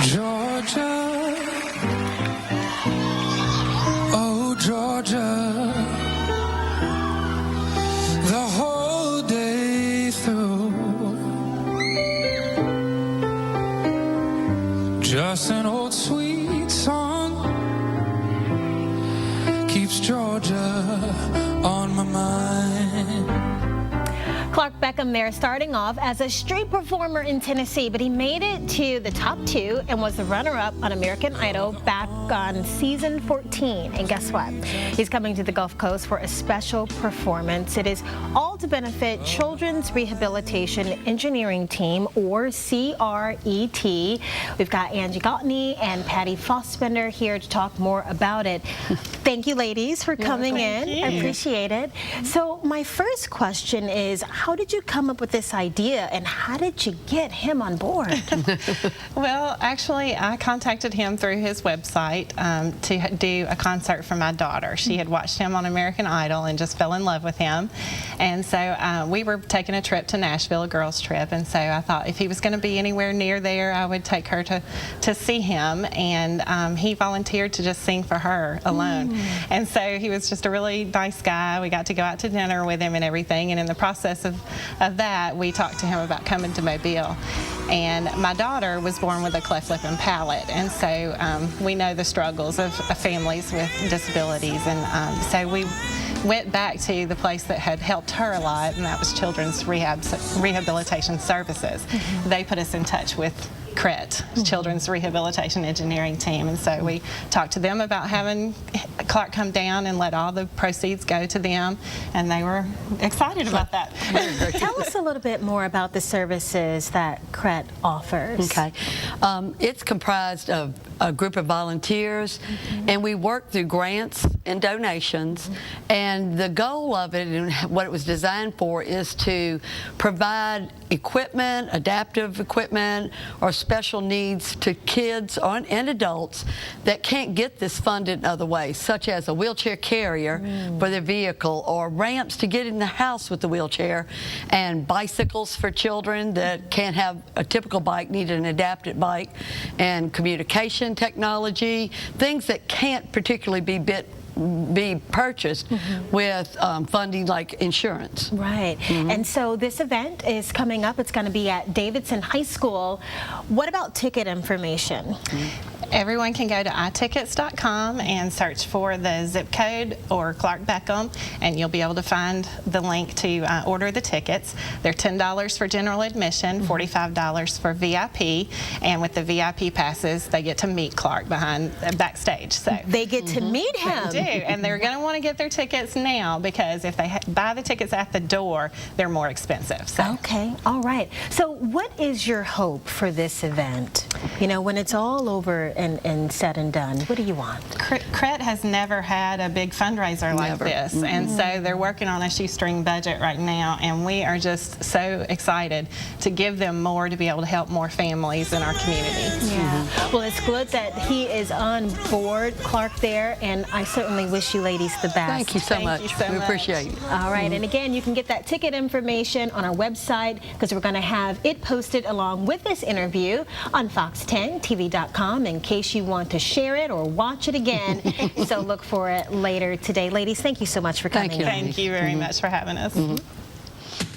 Georgia, oh Georgia, the whole day through, just an old sweet song keeps Georgia on my mind. Clark Beckham there, starting off as a street performer in Tennessee, but he made it to the top 2 and was the runner-up on American Idol back on season 14. And guess what? He's coming to the Gulf Coast for a special performance. It is all to benefit Children's Rehabilitation Engineering Team, or CRET. We've got Angie Gautney and Patty Fossbender here to talk more about it. Thank you, ladies, for coming in. I appreciate it. So my first question is, how did you come up with this idea, and how did you get him on board? Well, actually, I contacted him through his website to do a concert for my daughter. She had watched him on American Idol and just fell in love with him. And so we were taking a trip to Nashville, a girls' trip, and so I thought if he was going to be anywhere near there, I would take her to see him. And he volunteered to just sing for her alone. And so he was just a really nice guy. We got to go out to dinner with him and everything, and in the process of that, we talked to him about coming to Mobile. And my daughter was born with a cleft lip and palate, and so we know the struggles of families with disabilities, and so we went back to the place that had helped her a lot, and that was Children's Rehabilitation Services. They put us in touch with CRET, Children's Rehabilitation Engineering Team, and so we talked to them about having Clark come down and let all the proceeds go to them, and they were excited about that. Tell us a little bit more about the services that CRET offers. Okay. It's comprised of a group of volunteers, and we work through grants and donations, and the goal of it and what it was designed for is to provide equipment, adaptive equipment, or special needs to kids and adults that can't get this funded in other ways, such as a wheelchair carrier for their vehicle, or ramps to get in the house with the wheelchair, and bicycles for children that can't have a typical bike, need an adapted bike, and communication technology, things that can't particularly be purchased with funding like insurance. Right. And so this event is coming up. It's going to be at Davidson High School. What about ticket information? Everyone can go to itickets.com and search for the zip code or Clark Beckham, and you'll be able to find the link to order the tickets. They're $10 for general admission, $45 for VIP, and with the VIP passes, they get to meet Clark backstage. So they get to meet him. They do, and they're going to want to get their tickets now, because if they buy the tickets at the door, they're more expensive. So. Okay, all right. So what is your hope for this event? You know, when it's all over and said and done, what do you want? CRET has never had a big fundraiser like this, and so they're working on a shoestring budget right now, and we are just so excited to give them more to be able to help more families in our community. Yeah. Well, it's good that he is on board, Clark, there, and I certainly wish you ladies the best. Thank you so much. We appreciate it. All right, and again, you can get that ticket information on our website, because we're going to have it posted along with this interview on Fox10TV.com in case you want to share it or watch it again. So look for it later today. Ladies, thank you so much for coming. Thank you. Thank you very much for having us.